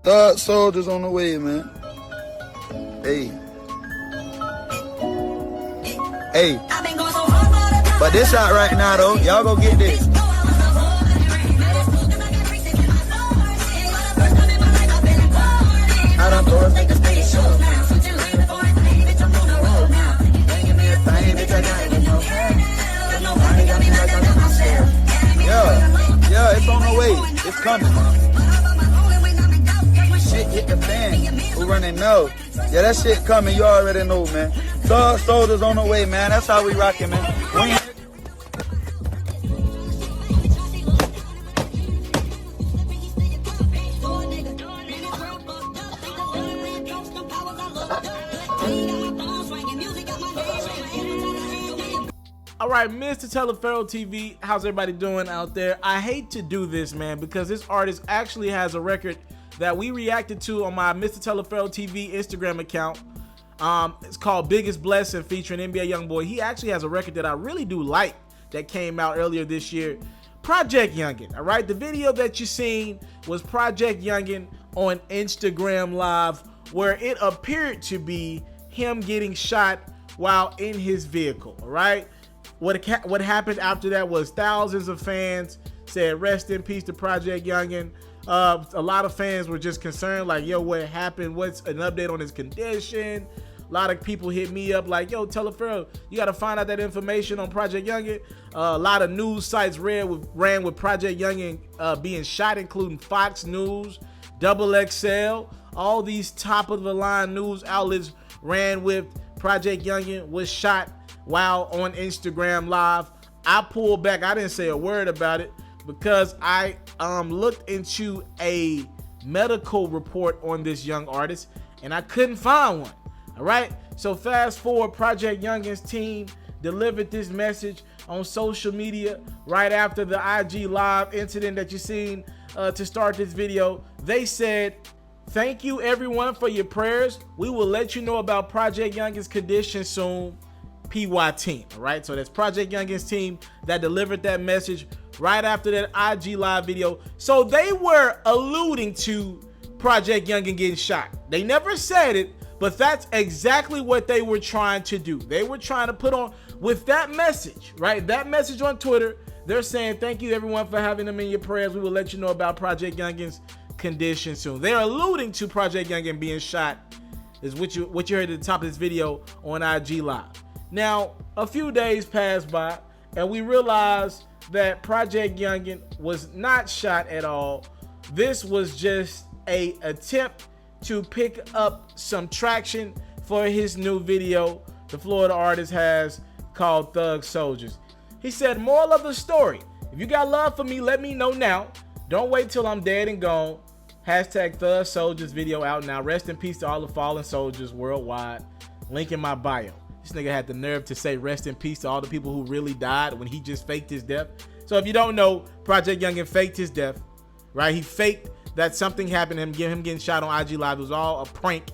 Thug soldiers on the way, man. Hey. Hey. But this out right now, though. Y'all go get this. I done throw a nigga stay show now. Yeah, it's on the way. It's coming. Shit hit the fan. Who running now? Yeah, that shit coming. You already know, man. Thug soldiers on the way, man. That's how we rocking, man. All right, Mr. TALIAFERRO TV, how's everybody doing out there? I hate to do this, man, because this artist actually has a record that we reacted to on my Mr. TALIAFERRO TV Instagram account. It's called Biggest Blessing featuring NBA Youngboy. He actually has a record that I really do like that came out earlier this year. Project Youngin, all right? The video that you seen was Project Youngin on Instagram Live, where it appeared to be him getting shot while in his vehicle, all right? What happened after that was thousands of fans said rest in peace to Project Youngin. A lot of fans were just concerned, like, yo, what happened? What's an update on his condition? A lot of people hit me up like, yo, TALIAFERRO, you got to find out that information on Project Youngin. A lot of news sites ran with Project Youngin being shot, including Fox News, XXL. All these top-of-the-line news outlets ran with Project Youngin was shot while on Instagram Live. I pulled back. I didn't say a word about it because I looked into a medical report on this young artist and I couldn't find one. All right, so fast forward, Project Youngin's team delivered this message on social media right after the IG Live incident that you seen to start this video. They said, "Thank you everyone for your prayers. We will let you know about Project Youngin's condition soon. PY team." All right, so that's Project Youngin's team that delivered that message right after that IG Live video. So they were alluding to Project Youngin getting shot. They never said it, but that's exactly what they were trying to do. They were trying to put on with that message, right? That message on Twitter. They're saying, "Thank you everyone for having them in your prayers. We will let you know about Project Youngin's condition soon." They're alluding to Project Youngin being shot, is what you heard at the top of this video on IG Live. Now, a few days passed by, and we realized that Project Youngin was not shot at all. This was just an attempt to pick up some traction for his new video the Florida artist has called Thug Soldiers. He said, "Moral of the story, if you got love for me, let me know now. Don't wait till I'm dead and gone. Hashtag Thug Soldiers video out now. Rest in peace to all the fallen soldiers worldwide. Link in my bio." This nigga had the nerve to say rest in peace to all the people who really died when he just faked his death. So if you don't know, Project Youngin faked his death, right? He faked that something happened to him getting shot on IG Live. It was all a prank,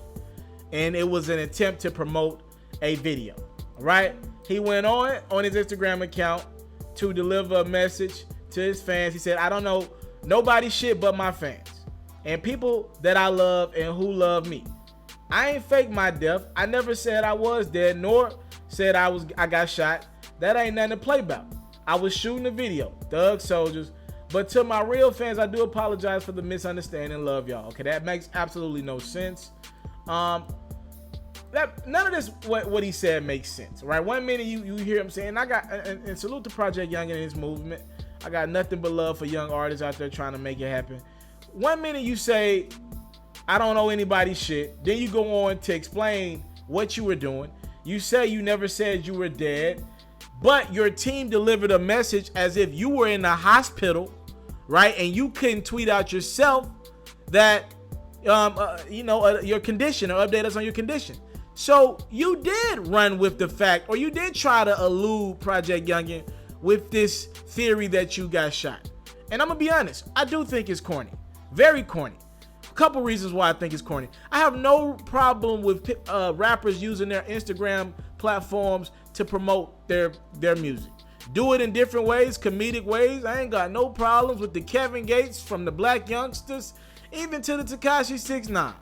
and it was an attempt to promote a video, right? He went on his Instagram account to deliver a message to his fans. He said, "I don't know nobody shit but my fans and people that I love and who love me. I ain't fake my death. I never said I was dead, nor said I got shot. That ain't nothing to play about. I was shooting a video, Thug Soldiers. But to my real fans, I do apologize for the misunderstanding. Love y'all." Okay, that makes absolutely no sense. None of this what he said makes sense, right? One minute you hear him saying, and salute to Project Youngin and his movement. I got nothing but love for young artists out there trying to make it happen. One minute you say, "I don't know anybody's shit." Then you go on to explain what you were doing. You say you never said you were dead, but your team delivered a message as if you were in the hospital, right? And you couldn't tweet out yourself that, your condition or update us on your condition. So you did run with the fact, or you did try to elude Project Youngin with this theory that you got shot. And I'm gonna be honest, I do think it's corny, very corny. Couple reasons why I think it's corny. I have no problem with rappers using their Instagram platforms to promote their music. Do it in different ways, comedic ways. I ain't got no problems with the Kevin Gates from the Black Youngsters even to the Tekashi 6ix9ine.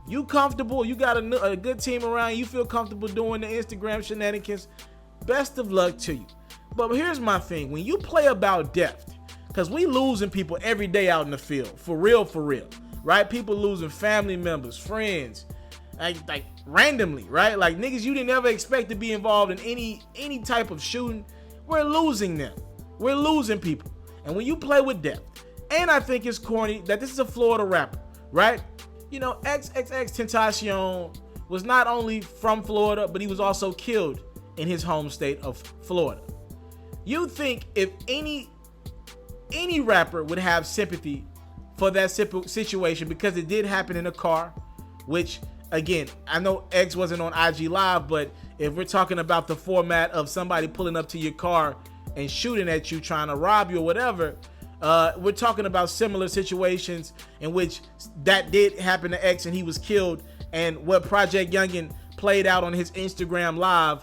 You comfortable, you got a good team around, you feel comfortable doing the Instagram shenanigans, best of luck to you. But here's my thing, when you play about depth, because we losing people every day out in the field, for real, right? People losing family members, friends, like randomly, right? Like niggas you didn't ever expect to be involved in any type of shooting. We're losing them. We're losing people. And when you play with depth, and I think it's corny that this is a Florida rapper, right? You know, XXXTentacion was not only from Florida, but he was also killed in his home state of Florida. You think if any rapper would have sympathy for that situation, because it did happen in a car, which again, I know X wasn't on IG Live, but if we're talking about the format of somebody pulling up to your car and shooting at you, trying to rob you or whatever, we're talking about similar situations in which that did happen to X and he was killed. And what Project Youngin played out on his Instagram Live,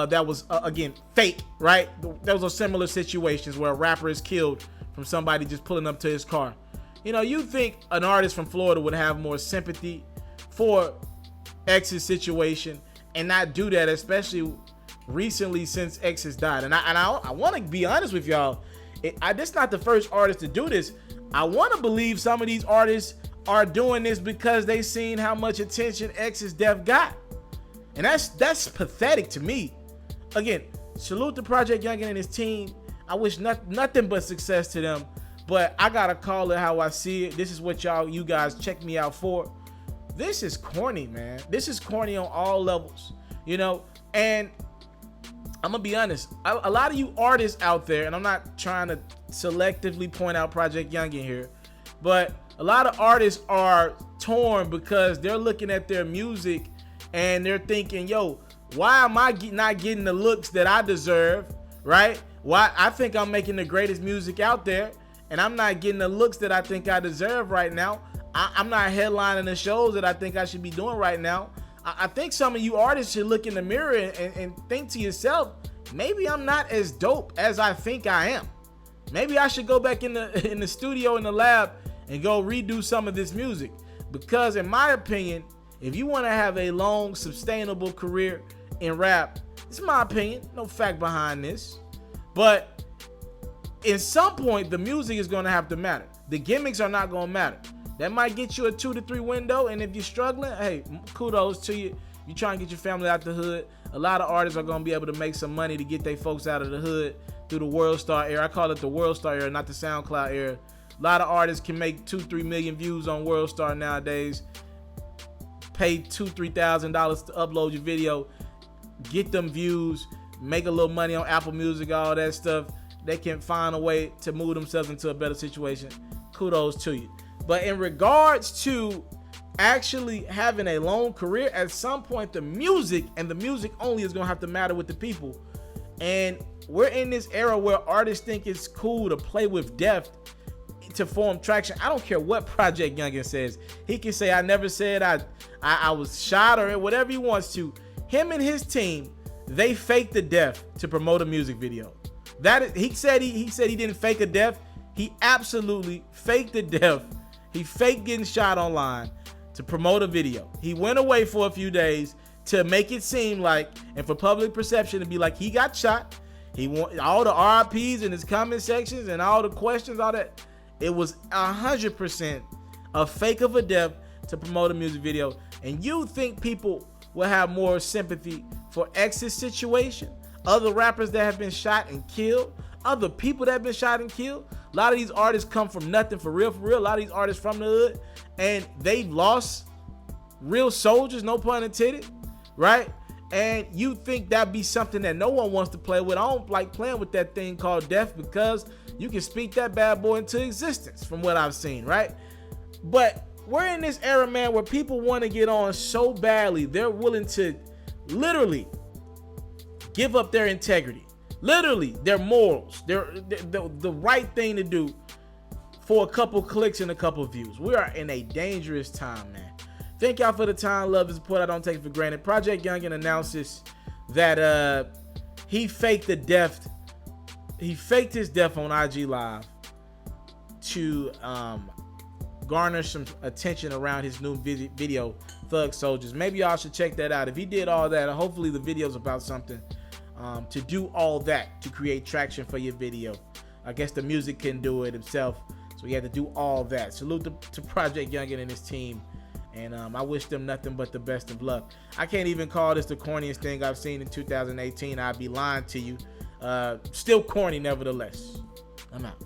that was, again, fake, right? Those are similar situations where a rapper is killed from somebody just pulling up to his car. You know, you think an artist from Florida would have more sympathy for X's situation and not do that, especially recently since X has died. And I want to be honest with y'all. This is not the first artist to do this. I want to believe some of these artists are doing this because they seen how much attention X's death got. And that's pathetic to me. Again, salute to Project Youngin and his team. I wish nothing but success to them. But I gotta call it how I see it. This is what you guys check me out for. This is corny, man. This is corny on all levels, you know. And I'm gonna be honest, a lot of you artists out there, and I'm not trying to selectively point out Project Youngin here, but a lot of artists are torn because they're looking at their music and they're thinking, yo, why am I not getting the looks that I deserve, right? Why I think I'm making the greatest music out there and I'm not getting the looks that I think I deserve right now. I'm not headlining the shows that I think I should be doing right now. I think some of you artists should look in the mirror and think to yourself, maybe I'm not as dope as I think I am. Maybe I should go back in the studio, in the lab, and go redo some of this music. Because in my opinion, if you want to have a long, sustainable career in rap, it's my opinion, no fact behind this, but in some point, the music is going to have to matter. The gimmicks are not going to matter. That might get you a 2 to 3 window, and if you're struggling, hey, kudos to you. You're trying to get your family out the hood. A lot of artists are going to be able to make some money to get their folks out of the hood through the World Star era. I call it the World Star era, not the SoundCloud era. A lot of artists can make 2-3 million views on World Star nowadays. Pay $2,000-$3,000 to upload your video, get them views, make a little money on Apple Music, all that stuff. They can find a way to move themselves into a better situation. Kudos to you. But in regards to actually having a long career, at some point the music and the music only is gonna have to matter with the people. And we're in this era where artists think it's cool to play with depth to form traction. I don't care what Project Youngin says. He can say I never said I was shot or whatever he wants to. Him and his team, they faked the death to promote a music video. He said he didn't fake a death. He absolutely faked the death. He faked getting shot online to promote a video. He went away for a few days to make it seem like, and for public perception to be like he got shot. He want all the RIPs in his comment sections and all the questions, all that. It was 100% a fake of a death to promote a music video. And you think people will have more sympathy for X's situation? Other rappers that have been shot and killed? Other people that have been shot and killed? A lot of these artists come from nothing, for real. A lot of these artists from the hood, and they've lost real soldiers, no pun intended, right? And you think that'd be something that no one wants to play with. I don't like playing with that thing called death because you can speak that bad boy into existence from what I've seen, right? But we're in this era, man, where people want to get on so badly, they're willing to literally give up their integrity. Literally, their morals, the right thing to do for a couple clicks and a couple views. We are in a dangerous time, man. Thank y'all for the time, love, and support. I don't take it for granted. Project Youngin announces that he faked the death. He faked his death on IG Live to garner some attention around his new video, Thug Soldiers. Maybe y'all should check that out. If he did all that, hopefully the video's about something. To do all that, to create traction for your video. I guess the music can do it himself, so he had to do all that. Salute to Project Youngin and his team, and I wish them nothing but the best of luck. I can't even call this the corniest thing I've seen in 2018. I'd be lying to you. Still corny nevertheless. I'm out.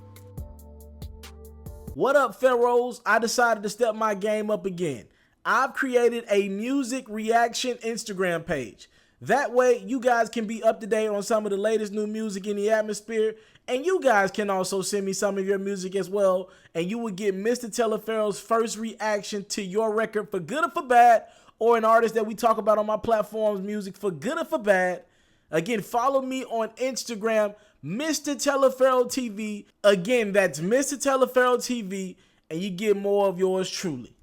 What up, Pharaohs? I decided to step my game up again. I've created a music reaction Instagram page. That way, you guys can be up to date on some of the latest new music in the atmosphere, and you guys can also send me some of your music as well, and you will get Mr. TALIAFERRO'S first reaction to your record, for good or for bad, or an artist that we talk about on my platform's music, for good or for bad. Again, follow me on Instagram, Mr. TALIAFERRO TV. Again, that's Mr. TALIAFERRO TV, and you get more of yours truly.